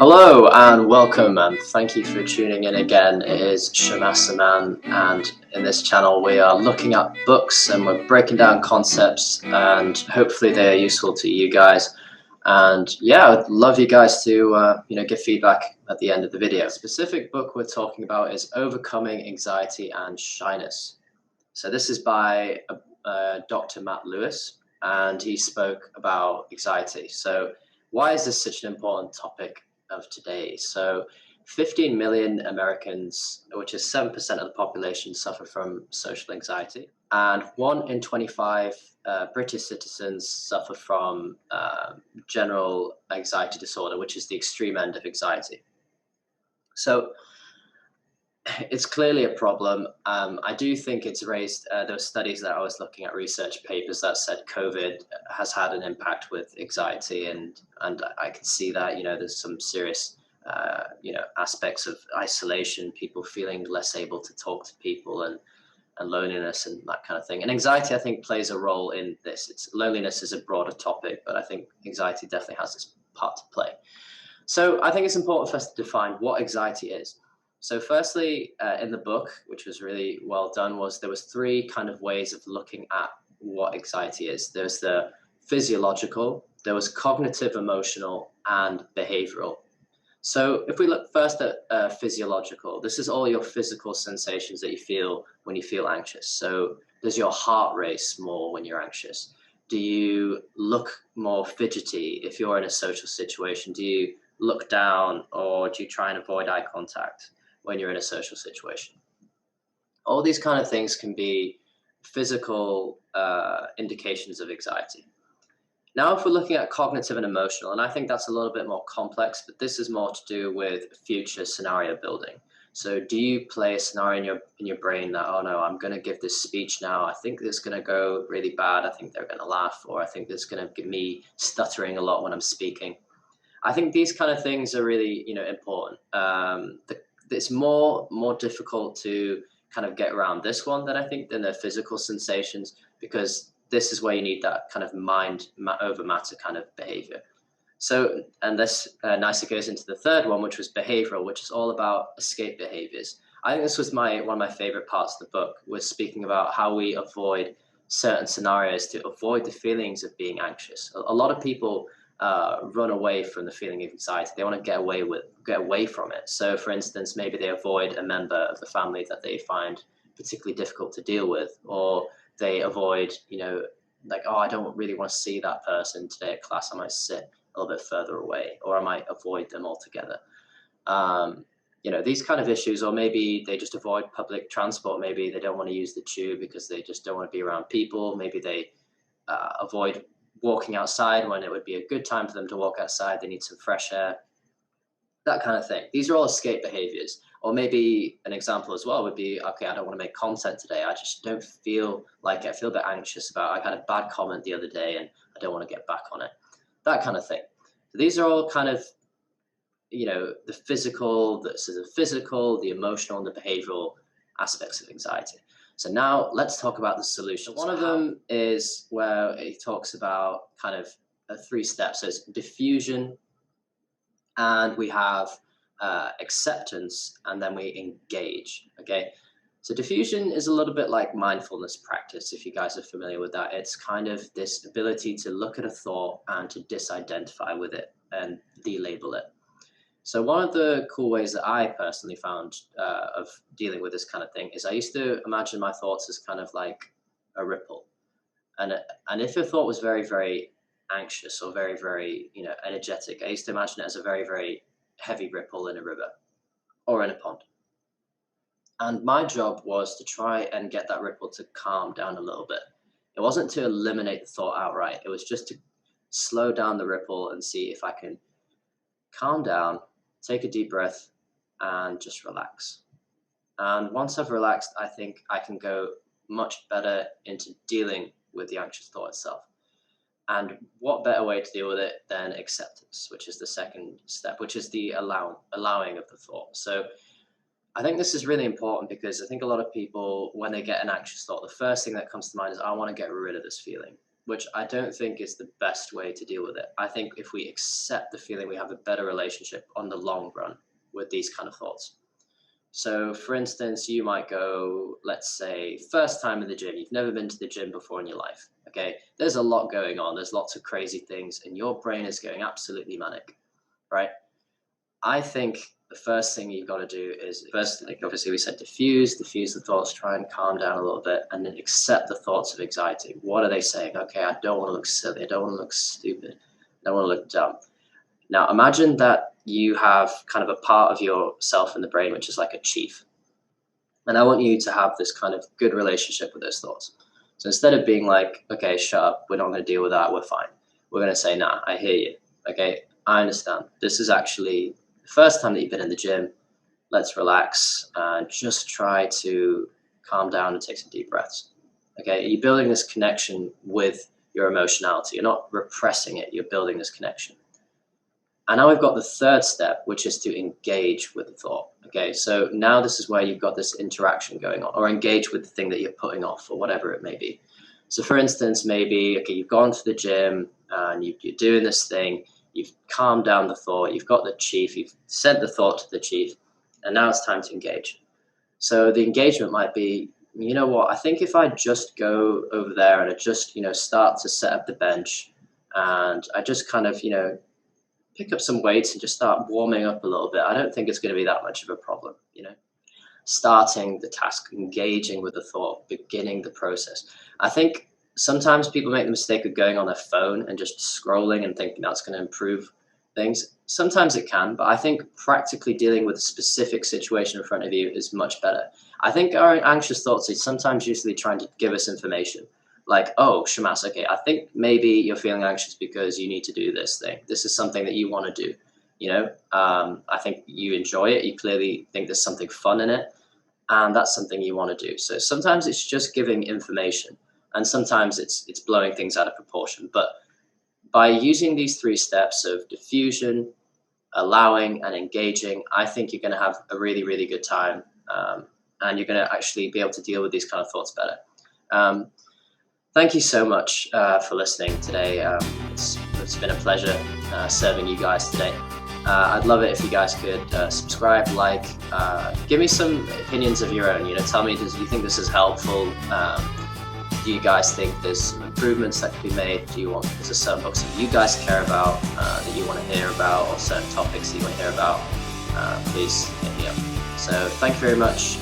Hello and welcome, and thank you for tuning in again. It is Shamasa Man, and in this channel we are looking at books and we're breaking down concepts, and hopefully they are useful to you guys. And yeah, I'd love you guys to give feedback at the end of the video. The specific book we're talking about is Overcoming Anxiety and Shyness. So this is by Dr. Matt Lewis, and he spoke about anxiety. So why is this such an important topic of today? So 15 million Americans, which is 7% of the population, suffer from social anxiety, and 1 in 25 British citizens suffer from general anxiety disorder, which is the extreme end of anxiety. So it's clearly a problem. I do think it's raised, those studies that I was looking at, research papers that said COVID has had an impact with anxiety, and I can see that, there's some serious, aspects of isolation, people feeling less able to talk to people, and loneliness and that kind of thing. And anxiety, I think, plays a role in this. Loneliness is a broader topic, but I think anxiety definitely has this part to play. So I think it's important for us to define what anxiety is. So firstly, in the book, which was really well done, there was 3 kind of ways of looking at what anxiety is. There's the physiological, there was cognitive, emotional, and behavioral. So if we look first at physiological, this is all your physical sensations that you feel when you feel anxious. So does your heart race more when you're anxious? Do you look more fidgety if you're in a social situation? Do you look down, or do you try and avoid eye contact when you're in a social situation? All these kind of things can be physical indications of anxiety. Now, if we're looking at cognitive and emotional, and I think that's a little bit more complex, but this is more to do with future scenario building. So do you play a scenario in your brain that, oh no, I'm going to give this speech now, I think this is going to go really bad, I think they're going to laugh, or I think this is going to get me stuttering a lot when I'm speaking. I think these kind of things are really, important. It's more difficult to kind of get around this one than the physical sensations, because this is where you need that kind of mind over matter kind of behavior. So, and this nicely goes into the third one, which was behavioral, which is all about escape behaviors. I think this was one of my favorite parts of the book, was speaking about how we avoid certain scenarios to avoid the feelings of being anxious. A lot of people run away from the feeling of anxiety. They want to get away from it. So for instance, maybe they avoid a member of the family that they find particularly difficult to deal with, or they avoid, like, oh, I don't really want to see that person today at class, I might sit a little bit further away, or I might avoid them altogether. These kind of issues, or maybe they just avoid public transport. Maybe they don't want to use the tube because they just don't want to be around people. Maybe they avoid walking outside when it would be a good time for them to walk outside. They need some fresh air, that kind of thing. These are all escape behaviors. Or maybe an example as well would be, okay, I don't want to make content today. I just don't feel like it. I feel a bit anxious about it. I had a bad comment the other day and I don't want to get back on it. That kind of thing. So these are all kind of, the physical, the emotional, and the behavioral aspects of anxiety. So now let's talk about the solutions. One of them is where he talks about kind of 3 steps. So it's diffusion, and we have acceptance, and then we engage. Okay, so diffusion is a little bit like mindfulness practice, if you guys are familiar with that. It's kind of this ability to look at a thought and to disidentify with it and delabel it. So one of the cool ways that I personally found of dealing with this kind of thing is I used to imagine my thoughts as kind of like a ripple. And if a thought was very, very anxious or very, very, energetic, I used to imagine it as a very, very heavy ripple in a river or in a pond. And my job was to try and get that ripple to calm down a little bit. It wasn't to eliminate the thought outright. It was just to slow down the ripple and see if I can calm down, take a deep breath, and just relax. And once I've relaxed, I think I can go much better into dealing with the anxious thought itself. And what better way to deal with it than acceptance, which is the second step, which is the allowing of the thought. So I think this is really important, because I think a lot of people, when they get an anxious thought, the first thing that comes to mind is, I want to get rid of this feeling. which I don't think is the best way to deal with it. I think if we accept the feeling, we have a better relationship on the long run with these kind of thoughts. So, for instance, you might go, let's say, first time in the gym. You've never been to the gym before in your life. Okay. There's a lot going on. There's lots of crazy things, and your brain is going absolutely manic, right? I think the first thing you've got to do is first, like obviously we said, diffuse the thoughts, try and calm down a little bit, and then accept the thoughts of anxiety. What are they saying? Okay, I don't want to look silly. I don't want to look stupid. I don't want to look dumb. Now imagine that you have kind of a part of yourself in the brain, which is like a chief. And I want you to have this kind of good relationship with those thoughts. So instead of being like, okay, shut up, we're not going to deal with that, we're fine. We're going to say, nah, I hear you. Okay, I understand. This is actually the first time that you've been in the gym. Let's relax and just try to calm down and take some deep breaths. Okay, you're building this connection with your emotionality. You're not repressing it, you're building this connection. And now we've got the third step, which is to engage with the thought. Okay, so now this is where you've got this interaction going on, or engage with the thing that you're putting off, or whatever it may be. So for instance, maybe, okay, you've gone to the gym and you're doing this thing, you've calmed down the thought, you've got the chief, you've sent the thought to the chief, and now it's time to engage. So the engagement might be, you know what, I think if I just go over there and I just, start to set up the bench and I just kind of, pick up some weights and just start warming up a little bit, I don't think it's going to be that much of a problem, starting the task, engaging with the thought, beginning the process. I think sometimes people make the mistake of going on their phone and just scrolling and thinking that's going to improve things. Sometimes it can, but I think practically dealing with a specific situation in front of you is much better. I think our anxious thoughts are sometimes usually trying to give us information. Like, oh, Shamas, okay, I think maybe you're feeling anxious because you need to do this thing. This is something that you want to do. I think you enjoy it. You clearly think there's something fun in it. And that's something you want to do. So sometimes it's just giving information. And sometimes it's blowing things out of proportion. But by using these 3 steps of diffusion, allowing, and engaging, I think you're going to have a really, really good time. And you're going to actually be able to deal with these kind of thoughts better. Thank you so much for listening today. It's been a pleasure serving you guys today. I'd love it if you guys could subscribe, like, give me some opinions of your own. Tell me, do you think this is helpful? Do you guys think there's some improvements that could be made? Is there certain books that you guys care about, that you want to hear about, or certain topics that you want to hear about? Please hit me up. So thank you very much.